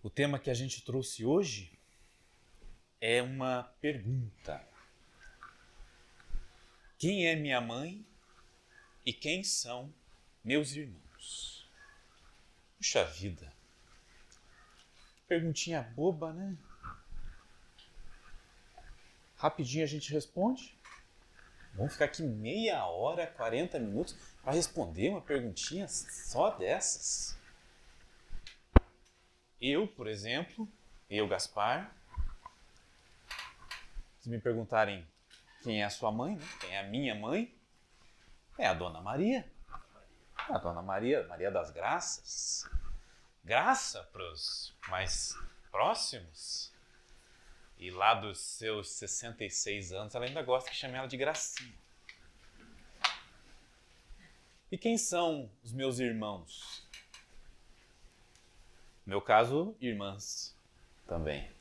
O tema que a gente trouxe hoje é uma pergunta. Quem é minha mãe e quem são meus irmãos? Puxa vida, perguntinha boba, né? Rapidinho a gente responde. Vamos ficar aqui meia hora, 40 minutos para responder uma perguntinha só dessas. Eu, por exemplo, Gaspar, se me perguntarem quem é a sua mãe, né? Quem é a minha mãe, é a Dona Maria. A Dona Maria, Maria das Graças. Graça para os mais próximos. E lá dos seus 66 anos, ela ainda gosta que chame ela de Gracinha. E quem são os meus irmãos? No meu caso, irmãs também.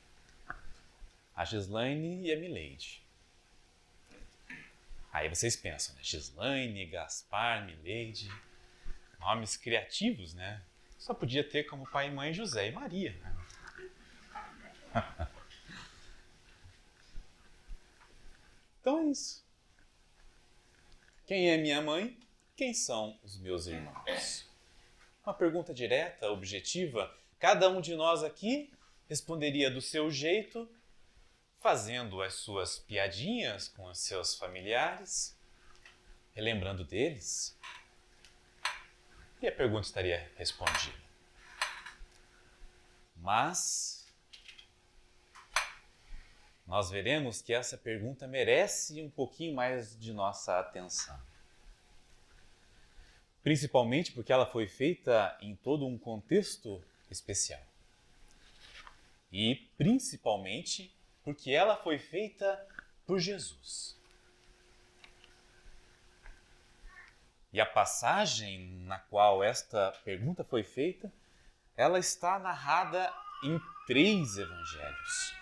A Gislaine e a Mileide. Aí vocês pensam, né? Gislaine, Gaspar, Mileide. Nomes criativos, né? Só podia ter como pai e mãe José e Maria. Então é isso. Quem é minha mãe? Quem são os meus irmãos? Uma pergunta direta, objetiva. Cada um de nós aqui responderia do seu jeito, fazendo as suas piadinhas com os seus familiares, relembrando deles. E a pergunta estaria respondida. Mas nós veremos que essa pergunta merece um pouquinho mais de nossa atenção. Principalmente porque ela foi feita em todo um contexto especial. E principalmente porque ela foi feita por Jesus. E a passagem na qual esta pergunta foi feita, ela está narrada em 3 evangelhos: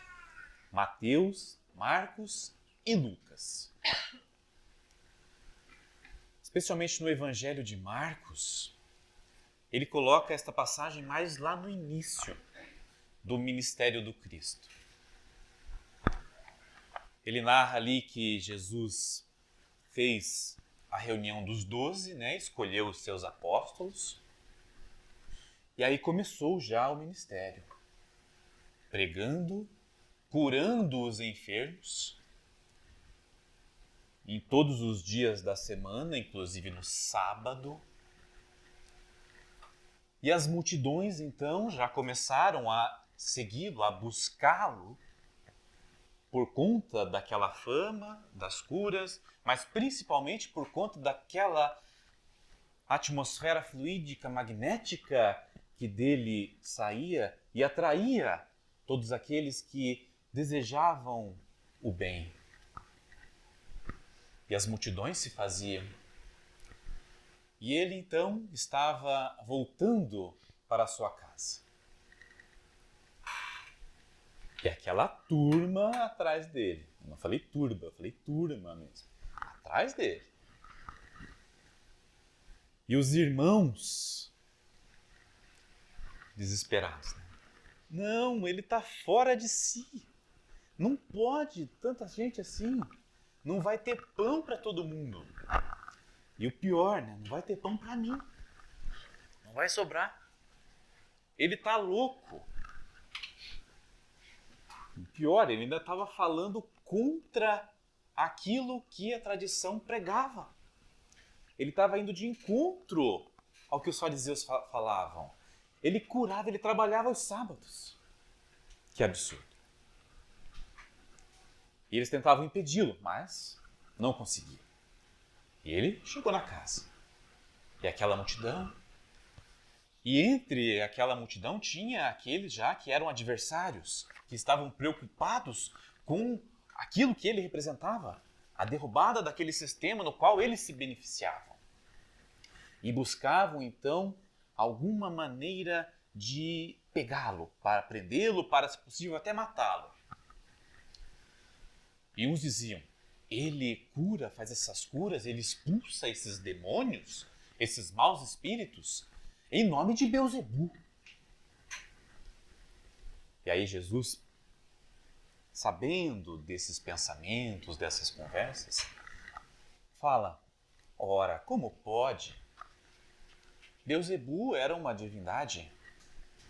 Mateus, Marcos e Lucas. Especialmente no evangelho de Marcos, ele coloca esta passagem mais lá no início do ministério do Cristo. Ele narra ali que Jesus fez a reunião dos 12, né? Escolheu os seus apóstolos. E aí começou já o ministério, pregando, curando os enfermos, em todos os dias da semana, inclusive no sábado. E as multidões, então, já começaram a segui-lo, a buscá-lo, por conta daquela fama, das curas, mas principalmente por conta daquela atmosfera fluídica, magnética que dele saía e atraía todos aqueles que desejavam o bem. E as multidões se faziam. E ele então estava voltando para a sua casa. E aquela turma atrás dele. Eu não falei turba, eu falei turma mesmo. Atrás dele. E os irmãos desesperados, né? Não, ele está fora de si. Não pode tanta gente assim. Não vai ter pão para todo mundo. E o pior, né? Não vai ter pão para mim. Não vai sobrar. Ele está louco. E pior, ele ainda estava falando contra aquilo que a tradição pregava. Ele estava indo de encontro ao que os fariseus falavam. Ele curava, ele trabalhava aos sábados. Que absurdo. E eles tentavam impedi-lo, mas não conseguiam. E ele chegou na casa. E aquela multidão. E entre aquela multidão tinha aqueles já que eram adversários, que estavam preocupados com aquilo que ele representava, a derrubada daquele sistema no qual eles se beneficiavam. E buscavam, então, alguma maneira de pegá-lo, para prendê-lo, para, se possível, até matá-lo. E uns diziam, ele cura, faz essas curas, ele expulsa esses demônios, esses maus espíritos, em nome de Beelzebul. E aí Jesus, sabendo desses pensamentos, dessas conversas, fala, ora, como pode? Beuzebu era uma divindade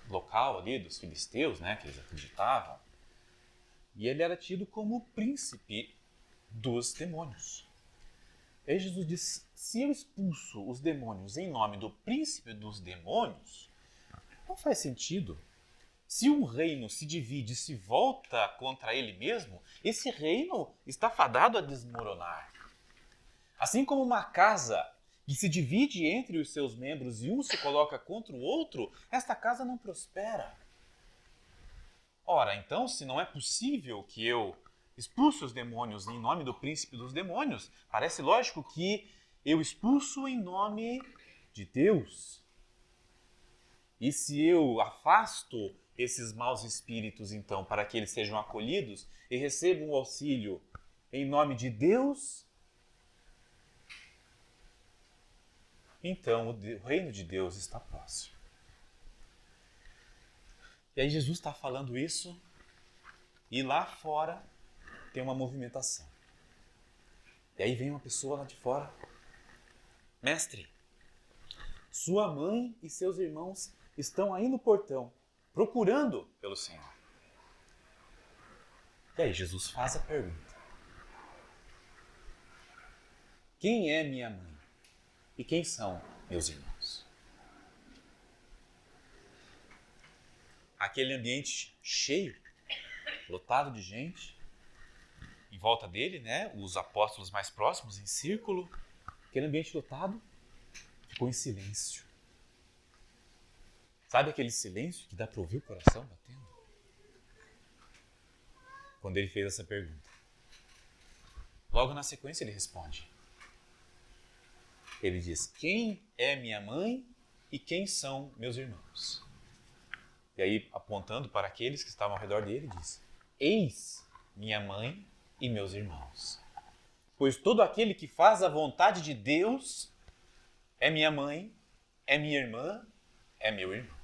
local ali dos filisteus, né, que eles acreditavam, e ele era tido como o príncipe dos demônios. E aí Jesus diz, se eu expulso os demônios em nome do príncipe dos demônios, não faz sentido. Se um reino se divide e se volta contra ele mesmo, esse reino está fadado a desmoronar. Assim como uma casa que se divide entre os seus membros e um se coloca contra o outro, esta casa não prospera. Ora, então, se não é possível que eu expulse os demônios em nome do príncipe dos demônios, parece lógico que eu expulso em nome de Deus. E se eu afasto esses maus espíritos, então, para que eles sejam acolhidos e recebam o auxílio em nome de Deus, então o reino de Deus está próximo. E aí Jesus está falando isso e lá fora tem uma movimentação. E aí vem uma pessoa lá de fora. Mestre, sua mãe e seus irmãos estão aí no portão, procurando pelo Senhor. E aí Jesus faz a pergunta. Quem é minha mãe? E quem são meus irmãos? Aquele ambiente cheio, lotado de gente, em volta dele, né? Os apóstolos mais próximos, em círculo. Aquele ambiente lotado ficou em silêncio. Sabe aquele silêncio que dá para ouvir o coração batendo? Quando ele fez essa pergunta. Logo na sequência ele responde. Ele diz, quem é minha mãe e quem são meus irmãos? E aí, apontando para aqueles que estavam ao redor dele, diz, eis minha mãe e meus irmãos. Pois todo aquele que faz a vontade de Deus é minha mãe, é minha irmã, é meu irmão.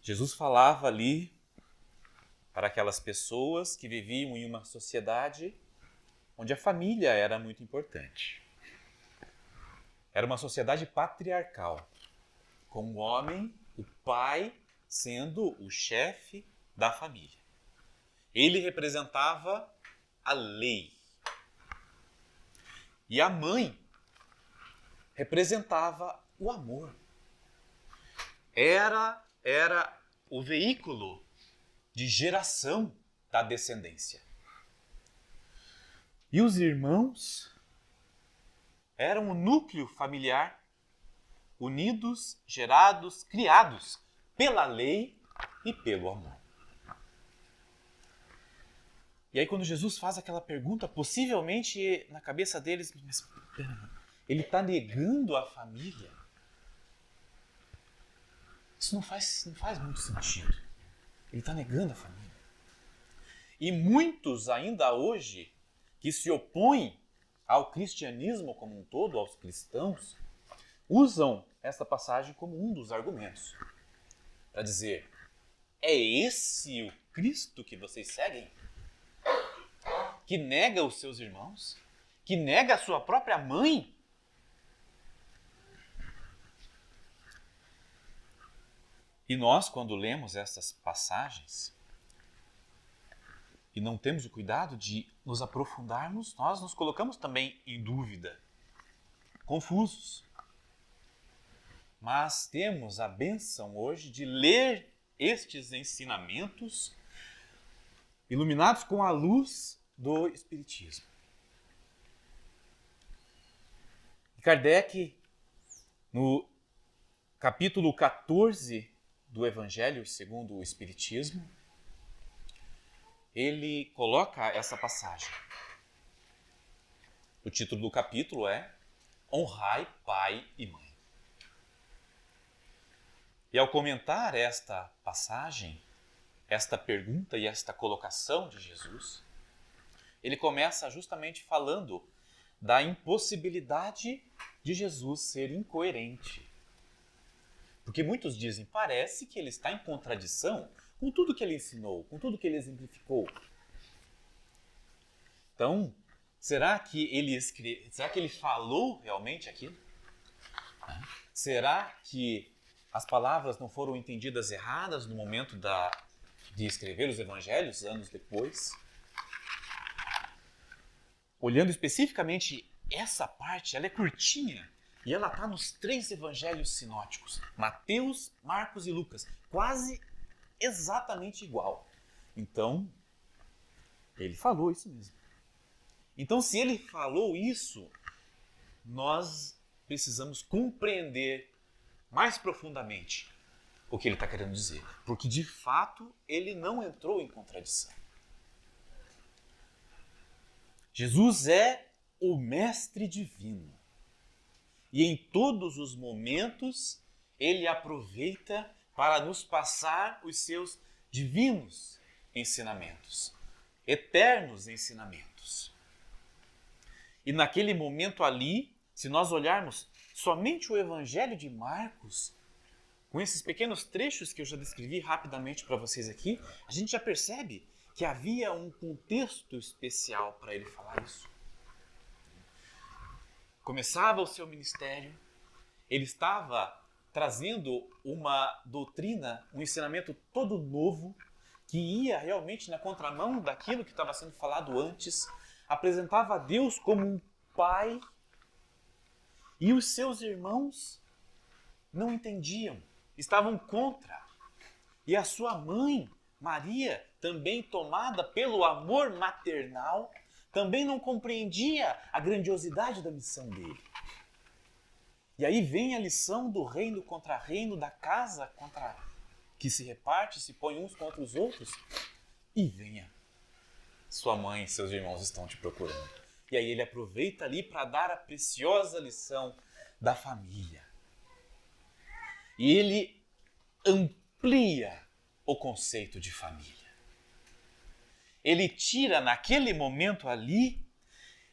Jesus falava ali para aquelas pessoas que viviam em uma sociedade onde a família era muito importante. Era uma sociedade patriarcal, com o homem, o pai, sendo o chefe da família. Ele representava a lei. E a mãe representava o amor. Era o veículo de geração da descendência. E os irmãos eram o núcleo familiar, unidos, gerados, criados pela lei e pelo amor. E aí quando Jesus faz aquela pergunta, possivelmente na cabeça deles, ele está negando a família? Isso não faz muito sentido. Ele está negando a família. E muitos ainda hoje que se opõem ao cristianismo como um todo, aos cristãos, usam essa passagem como um dos argumentos para dizer, é esse o Cristo que vocês seguem? Que nega os seus irmãos? Que nega a sua própria mãe? E nós, quando lemos essas passagens e não temos o cuidado de nos aprofundarmos, nós nos colocamos também em dúvida, confusos. Mas temos a bênção hoje de ler estes ensinamentos iluminados com a luz do Espiritismo. Kardec, no capítulo 14 do Evangelho segundo o Espiritismo, ele coloca essa passagem. O título do capítulo é Honrai Pai e Mãe. E ao comentar esta passagem, esta pergunta e esta colocação de Jesus, ele começa justamente falando da impossibilidade de Jesus ser incoerente Porque muitos dizem, parece que ele está em contradição com tudo que ele ensinou, com tudo que ele exemplificou. Então, será que ele falou realmente aquilo? Será que as palavras não foram entendidas erradas no momento de escrever os evangelhos, anos depois? Olhando especificamente essa parte, ela é curtinha e ela está nos 3 evangelhos sinóticos, Mateus, Marcos e Lucas, quase exatamente igual. Então, ele falou isso mesmo. Então, se ele falou isso, nós precisamos compreender mais profundamente o que ele está querendo dizer. Porque, de fato, ele não entrou em contradição. Jesus é o Mestre Divino. E em todos os momentos, ele aproveita para nos passar os seus divinos ensinamentos, eternos ensinamentos. E naquele momento ali, se nós olharmos somente o Evangelho de Marcos, com esses pequenos trechos que eu já descrevi rapidamente para vocês aqui, a gente já percebe que havia um contexto especial para ele falar isso. Começava o seu ministério, ele estava trazendo uma doutrina, um ensinamento todo novo, que ia realmente na contramão daquilo que estava sendo falado antes, apresentava a Deus como um pai, e os seus irmãos não entendiam, estavam contra. E a sua mãe, Maria, também tomada pelo amor maternal, também não compreendia a grandiosidade da missão dele. E aí vem a lição do reino contra reino, da casa contra que se reparte, se põe uns contra os outros. E venha, sua mãe e seus irmãos estão te procurando. E aí ele aproveita ali para dar a preciosa lição da família. E ele amplia o conceito de família. Ele tira naquele momento ali,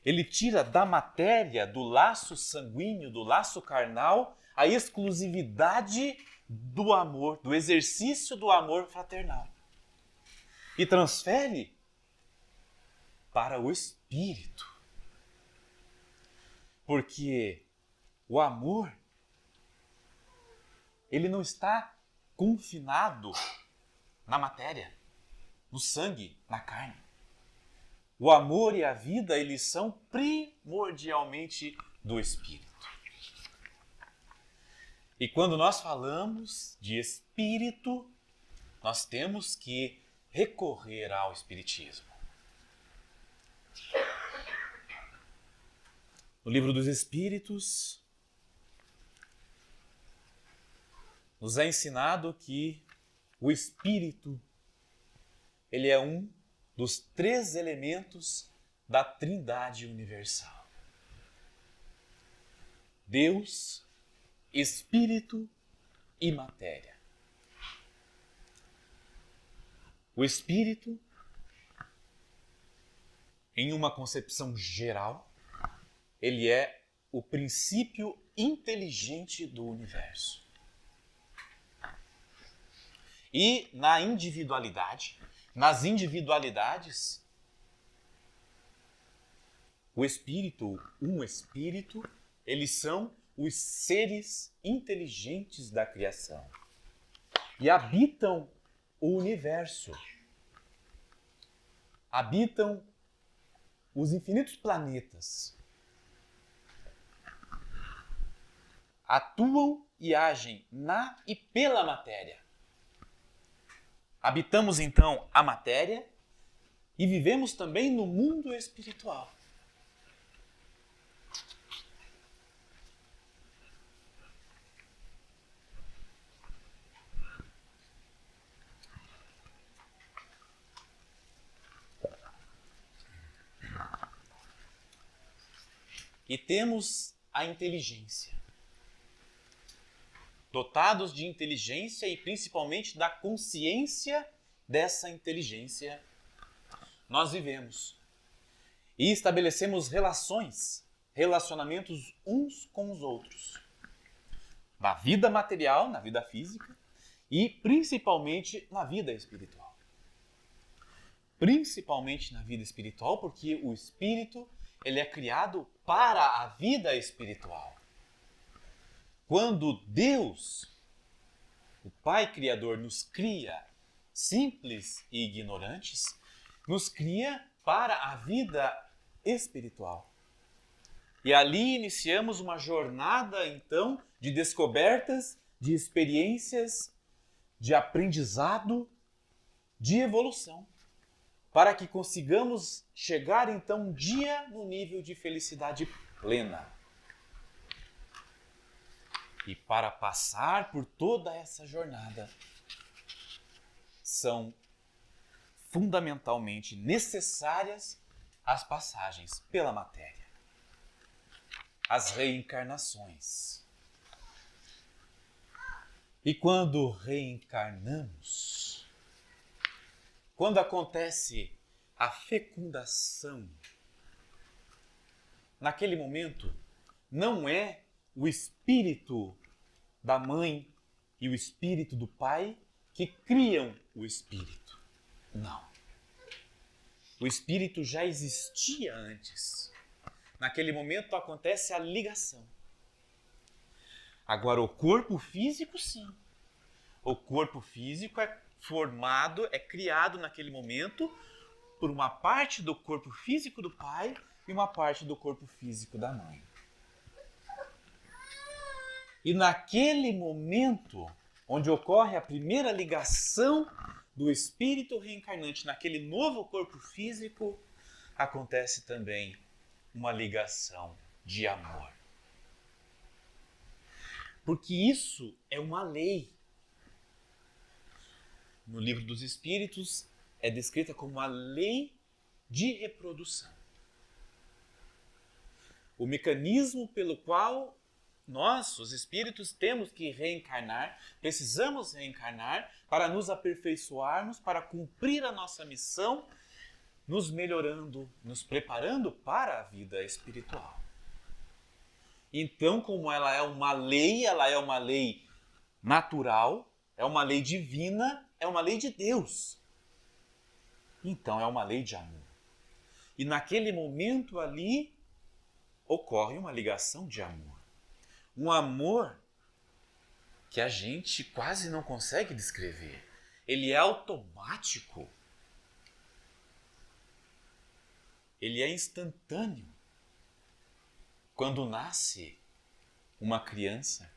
ele tira da matéria, do laço sanguíneo, do laço carnal, a exclusividade do amor, do exercício do amor fraternal. E transfere para o espírito. Porque o amor, ele não está confinado na matéria, no sangue, na carne. O amor e a vida, eles são primordialmente do Espírito. E quando nós falamos de Espírito, nós temos que recorrer ao Espiritismo. No Livro dos Espíritos, nos é ensinado que o Espírito, ele é um dos 3 elementos da Trindade universal. Deus, Espírito e matéria. O Espírito, em uma concepção geral, ele é o princípio inteligente do universo. E na individualidade, nas individualidades, o espírito, eles são os seres inteligentes da criação e habitam o universo, habitam os infinitos planetas, atuam e agem na e pela matéria. Habitamos então a matéria e vivemos também no mundo espiritual. E temos a inteligência. Dotados de inteligência e principalmente da consciência dessa inteligência, nós vivemos e estabelecemos relacionamentos uns com os outros. na vida material, na vida física e principalmente na vida espiritual. Principalmente na vida espiritual, porque o espírito ele é criado para a vida espiritual. Quando Deus, o Pai Criador, nos cria simples e ignorantes, nos cria para a vida espiritual. E ali iniciamos uma jornada, então, de descobertas, de experiências, de aprendizado, de evolução, para que consigamos chegar, então, um dia no nível de felicidade plena. E para passar por toda essa jornada, são fundamentalmente necessárias as passagens pela matéria, as reencarnações. E quando reencarnamos, quando acontece a fecundação, naquele momento não é o espírito da mãe e o espírito do pai que criam o espírito. Não. O espírito já existia antes. Naquele momento acontece a ligação. Agora, o corpo físico, sim. O corpo físico é formado, é criado naquele momento por uma parte do corpo físico do pai e uma parte do corpo físico da mãe. E naquele momento, onde ocorre a primeira ligação do espírito reencarnante naquele novo corpo físico, acontece também uma ligação de amor. Porque isso é uma lei. No Livro dos Espíritos é descrita como a lei de reprodução. O mecanismo pelo qual nós, os espíritos, temos que reencarnar, precisamos reencarnar para nos aperfeiçoarmos, para cumprir a nossa missão, nos melhorando, nos preparando para a vida espiritual. Então, como ela é uma lei natural, é uma lei divina, é uma lei de Deus. Então, é uma lei de amor. E naquele momento ali, ocorre uma ligação de amor. Um amor que a gente quase não consegue descrever. Ele é automático. Ele é instantâneo. Quando nasce uma criança,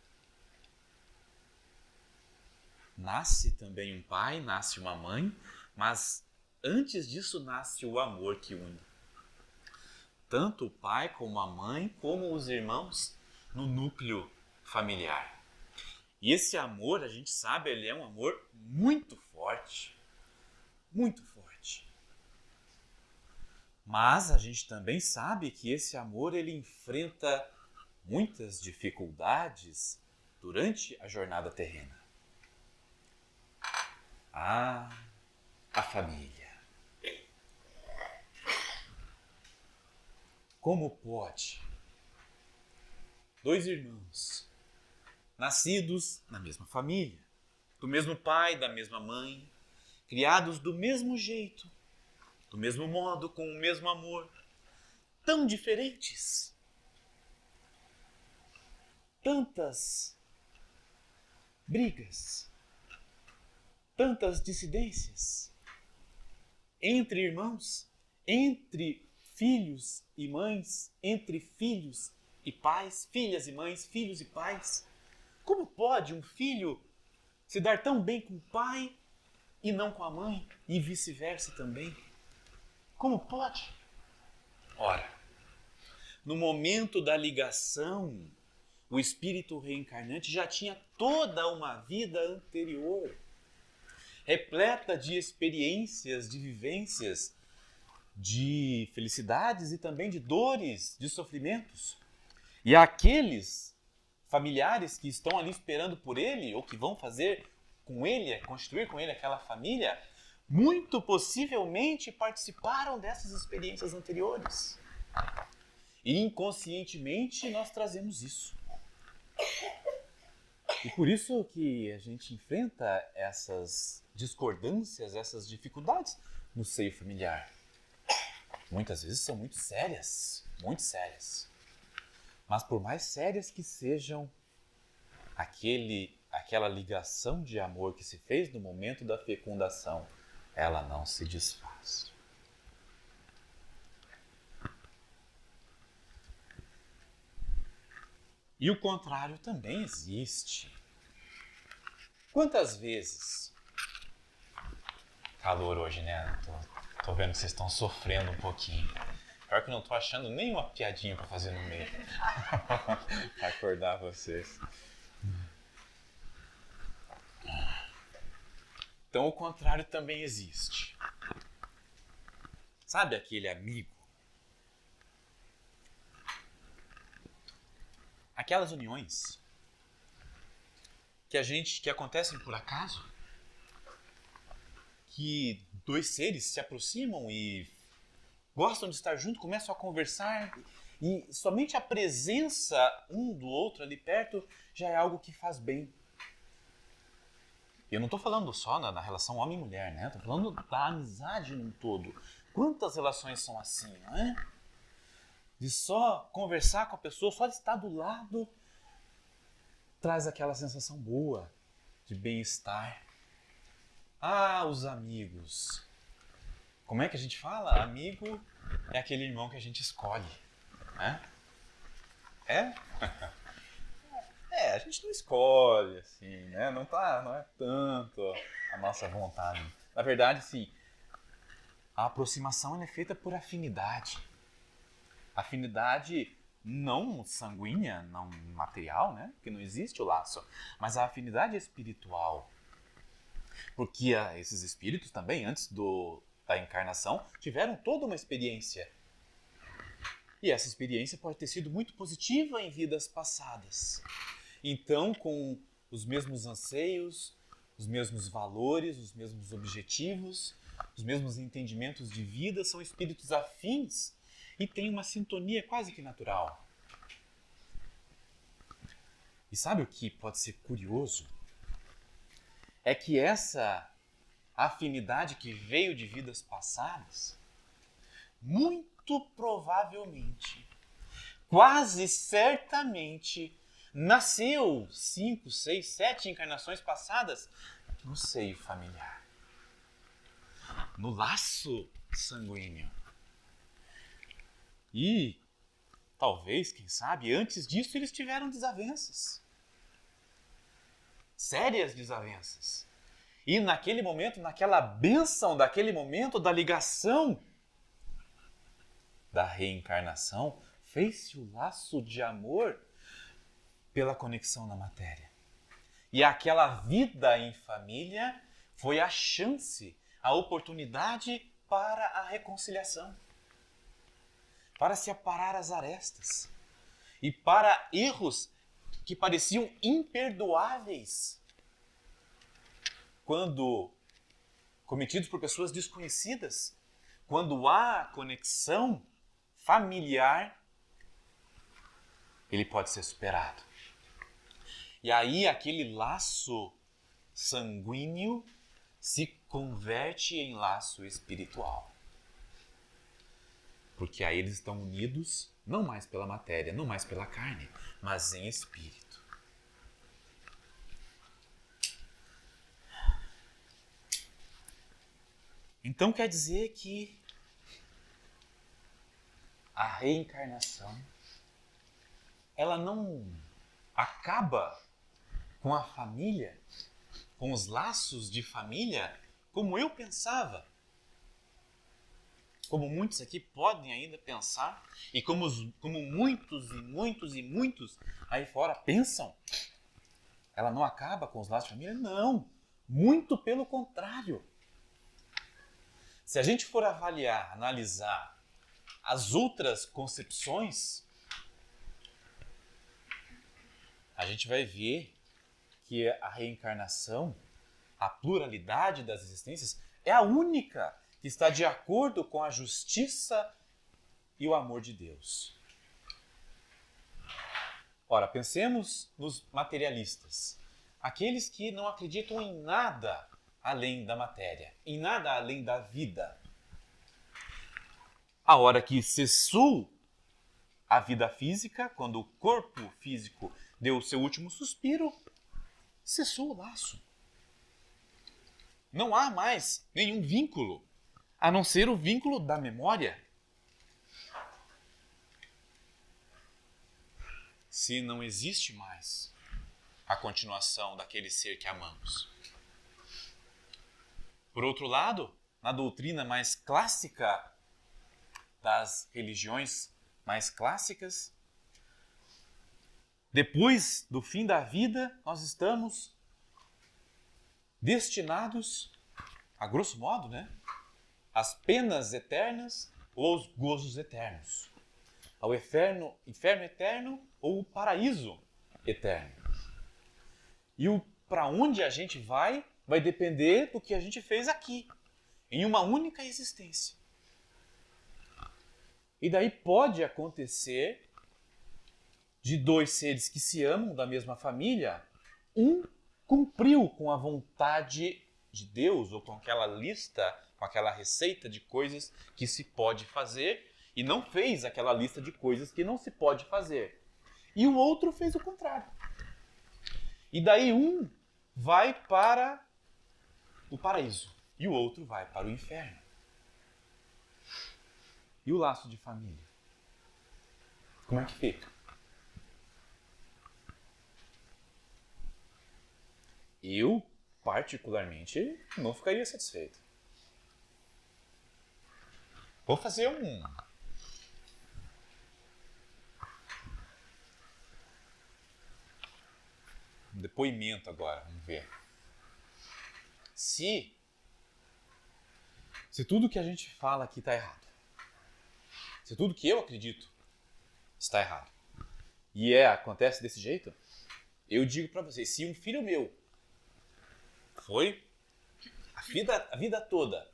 nasce também um pai, nasce uma mãe, mas antes disso nasce o amor que une. Tanto o pai como a mãe, como os irmãos no núcleo familiar. E esse amor, a gente sabe, ele é um amor muito forte. Muito forte. Mas a gente também sabe que esse amor ele enfrenta muitas dificuldades durante a jornada terrena. A família. Como pode dois irmãos, nascidos na mesma família, do mesmo pai, da mesma mãe, criados do mesmo jeito, do mesmo modo, com o mesmo amor, tão diferentes? Tantas brigas, tantas dissidências entre irmãos, entre filhos e mães, entre filhos e pais, filhas e mães, filhos e pais. Como pode um filho se dar tão bem com o pai e não com a mãe, e vice-versa também? Como pode? Ora, no momento da ligação, o espírito reencarnante já tinha toda uma vida anterior, repleta de experiências, de vivências, de felicidades e também de dores, de sofrimentos. E aqueles familiares que estão ali esperando por ele, ou que vão fazer com ele, construir com ele aquela família, muito possivelmente participaram dessas experiências anteriores. E inconscientemente nós trazemos isso. E por isso que a gente enfrenta essas discordâncias, essas dificuldades no seio familiar. Muitas vezes são muito sérias, muito sérias. Mas por mais sérias que sejam, aquela ligação de amor que se fez no momento da fecundação, ela não se desfaz. E o contrário também existe. Quantas vezes... Calor hoje, né? Tô vendo que vocês estão sofrendo um pouquinho. Pior que eu não tô achando nenhuma piadinha pra fazer no meio. Pra acordar vocês. Então o contrário também existe. Sabe aquele amigo? Aquelas uniões que acontecem por acaso, que dois seres se aproximam e gostam de estar juntos, começam a conversar e somente a presença um do outro ali perto já é algo que faz bem. Eu não estou falando só na relação homem e mulher, né? Estou falando da amizade num todo. Quantas relações são assim, não é? De só conversar com a pessoa, só de estar do lado, traz aquela sensação boa de bem-estar. Ah, os amigos. Como é que a gente fala? Amigo é aquele irmão que a gente escolhe, né? É? A gente não escolhe, assim, né? Não é tanto a nossa vontade. Na verdade, sim, a aproximação é feita por afinidade. Afinidade não sanguínea, não material, né? Porque não existe o laço, mas a afinidade espiritual. Porque esses espíritos também, antes da encarnação, tiveram toda uma experiência. E essa experiência pode ter sido muito positiva em vidas passadas. Então, com os mesmos anseios, os mesmos valores, os mesmos objetivos, os mesmos entendimentos de vida, são espíritos afins e têm uma sintonia quase que natural. E sabe o que pode ser curioso? É que essa afinidade que veio de vidas passadas, muito provavelmente, quase certamente, nasceu 5, 6, 7 encarnações passadas no seio familiar, no laço sanguíneo. E talvez, quem sabe, antes disso eles tiveram desavenças. Sérias desavenças. E naquele momento, naquela bênção daquele momento da ligação, da reencarnação, fez-se o laço de amor pela conexão na matéria. E aquela vida em família foi a chance, a oportunidade para a reconciliação, para se aparar as arestas e para erros que pareciam imperdoáveis quando cometidos por pessoas desconhecidas. Quando há conexão familiar, ele pode ser superado. E aí aquele laço sanguíneo se converte em laço espiritual. Porque aí eles estão unidos não mais pela matéria, não mais pela carne, mas em espírito. Então quer dizer que a reencarnação, ela não acaba com a família, com os laços de família, como eu pensava. Como muitos aqui podem ainda pensar, e como muitos e muitos e muitos aí fora pensam. Ela não acaba com os laços de família? Não, muito pelo contrário. Se a gente for avaliar, analisar as outras concepções, a gente vai ver que a reencarnação, a pluralidade das existências, é a única que está de acordo com a justiça e o amor de Deus. Ora, pensemos nos materialistas. aqueles que não acreditam em nada além da matéria, em nada além da vida. A hora que cessou a vida física, quando o corpo físico deu o seu último suspiro, cessou o laço. Não há mais nenhum vínculo, a não ser o vínculo da memória. Se não existe mais a continuação daquele ser que amamos. Por outro lado, na doutrina mais clássica das religiões mais clássicas, depois do fim da vida, nós estamos destinados, a grosso modo, às penas eternas ou aos gozos eternos, ao inferno eterno ou o paraíso eterno. E o para onde a gente vai depender do que a gente fez aqui, em uma única existência. E daí pode acontecer de dois seres que se amam da mesma família, um cumpriu com a vontade de Deus ou com aquela lista, com aquela receita de coisas que se pode fazer e não fez aquela lista de coisas que não se pode fazer. E o outro fez o contrário. E daí um vai para o paraíso e o outro vai para o inferno. E o laço de família? Como é que fica? Eu, particularmente, não ficaria satisfeito. Vou fazer um depoimento agora, vamos ver. Se tudo que a gente fala aqui está errado, se tudo que eu acredito está errado, e acontece desse jeito, eu digo para vocês, se um filho meu foi a vida toda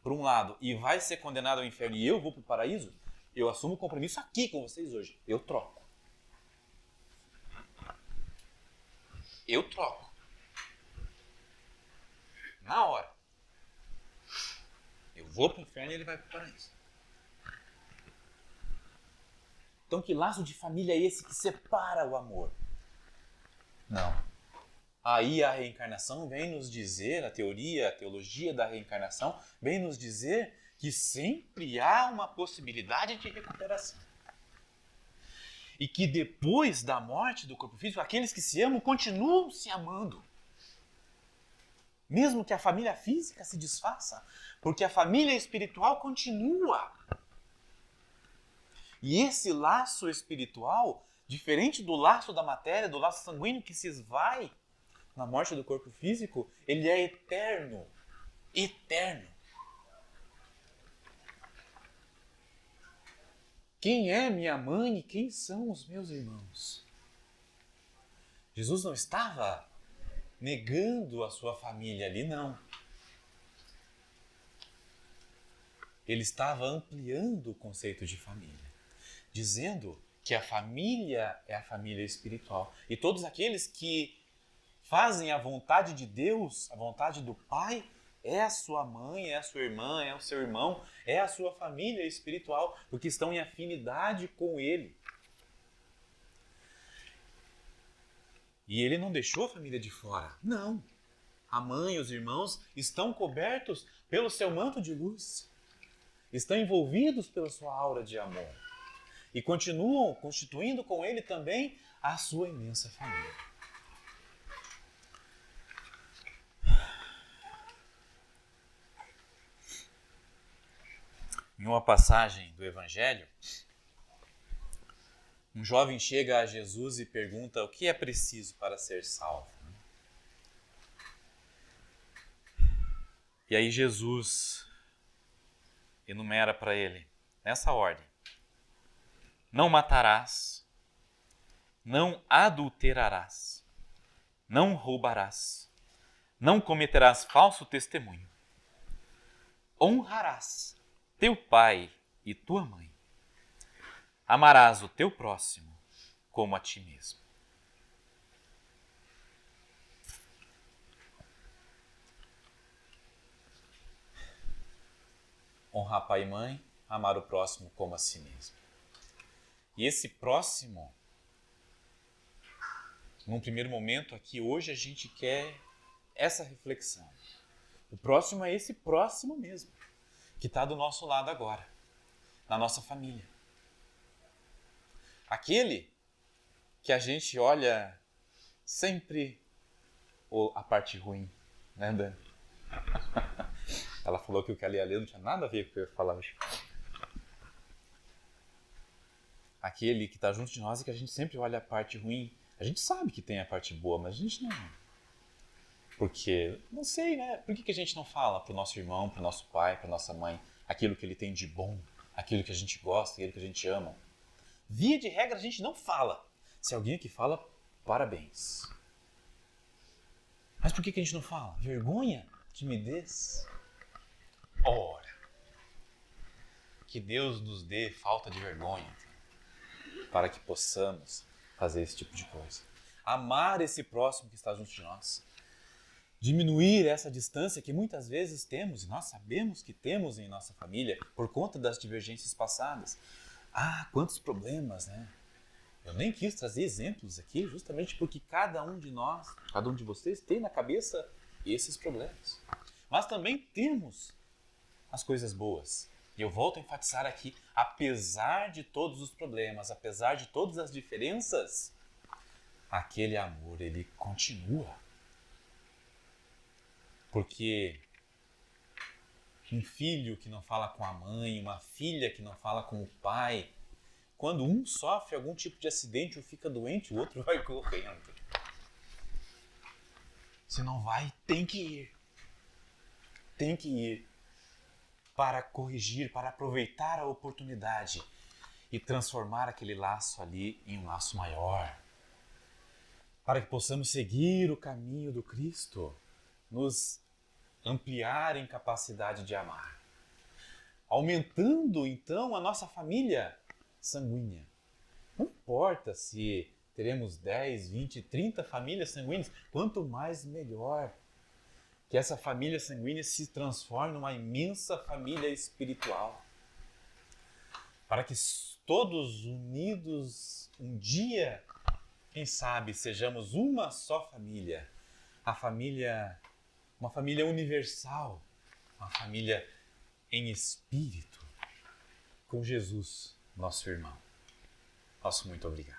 por um lado e vai ser condenado ao inferno e eu vou para o paraíso, eu assumo o compromisso aqui com vocês hoje. Eu troco. Eu troco. Na hora. Eu vou para o inferno e ele vai para o paraíso. Então que laço de família é esse que separa o amor? Não. Aí a reencarnação vem nos dizer, a teologia da reencarnação, vem nos dizer que sempre há uma possibilidade de recuperação. E que depois da morte do corpo físico, aqueles que se amam continuam se amando. Mesmo que a família física se desfaça, porque a família espiritual continua. E esse laço espiritual, diferente do laço da matéria, do laço sanguíneo que se esvai na morte do corpo físico, ele é eterno. Eterno. Quem é minha mãe e quem são os meus irmãos? Jesus não estava negando a sua família ali, não. Ele estava ampliando o conceito de família, dizendo que a família é a família espiritual. E todos aqueles que fazem a vontade de Deus, a vontade do Pai, é a sua mãe, é a sua irmã, é o seu irmão, é a sua família espiritual, porque estão em afinidade com Ele. E Ele não deixou a família de fora. Não. A mãe e os irmãos estão cobertos pelo seu manto de luz. Estão envolvidos pela sua aura de amor. E continuam constituindo com Ele também a sua imensa família. Em uma passagem do Evangelho, um jovem chega a Jesus e pergunta o que é preciso para ser salvo. E aí Jesus enumera para ele, nessa ordem: não matarás, não adulterarás, não roubarás, não cometerás falso testemunho, honrarás teu pai e tua mãe, amarás o teu próximo como a ti mesmo. honrar pai e mãe, amar o próximo como a si mesmo. E esse próximo, num primeiro momento aqui, hoje a gente quer essa reflexão. O próximo é esse próximo mesmo, que está do nosso lado agora, na nossa família. Aquele que a gente olha sempre a parte ruim, né, Dani? Ela falou que o que ela ia ler não tinha nada a ver com o que eu ia falar hoje. Aquele que está junto de nós e que a gente sempre olha a parte ruim. A gente sabe que tem a parte boa, mas a gente não. Porque, não sei, né? Por que a gente não fala para o nosso irmão, para o nosso pai, para nossa mãe, aquilo que ele tem de bom, aquilo que a gente gosta, aquilo que a gente ama? Via de regra, a gente não fala. Se alguém aqui fala, parabéns. Mas por que a gente não fala? Vergonha? Timidez? Ora, que Deus nos dê falta de vergonha para que possamos fazer esse tipo de coisa. Amar esse próximo que está junto de nós. Diminuir essa distância que muitas vezes temos, e nós sabemos que temos em nossa família, por conta das divergências passadas. Ah, quantos problemas, né? Eu nem quis trazer exemplos aqui, justamente porque cada um de nós, cada um de vocês, tem na cabeça esses problemas. Mas também temos as coisas boas. E eu volto a enfatizar aqui, apesar de todos os problemas, apesar de todas as diferenças, aquele amor, ele continua. Porque um filho que não fala com a mãe, uma filha que não fala com o pai, quando um sofre algum tipo de acidente ou fica doente, o outro vai correndo. Se não vai, tem que ir. Tem que ir para corrigir, para aproveitar a oportunidade e transformar aquele laço ali em um laço maior. Para que possamos seguir o caminho do Cristo, nos ampliar em capacidade de amar. Aumentando, então, a nossa família sanguínea. Não importa se teremos 10, 20, 30 famílias sanguíneas, quanto mais melhor. Que essa família sanguínea se transforme numa imensa família espiritual. Para que todos unidos um dia, quem sabe, sejamos uma só família. Uma família universal, uma família em espírito, com Jesus, nosso irmão. Nosso muito obrigado.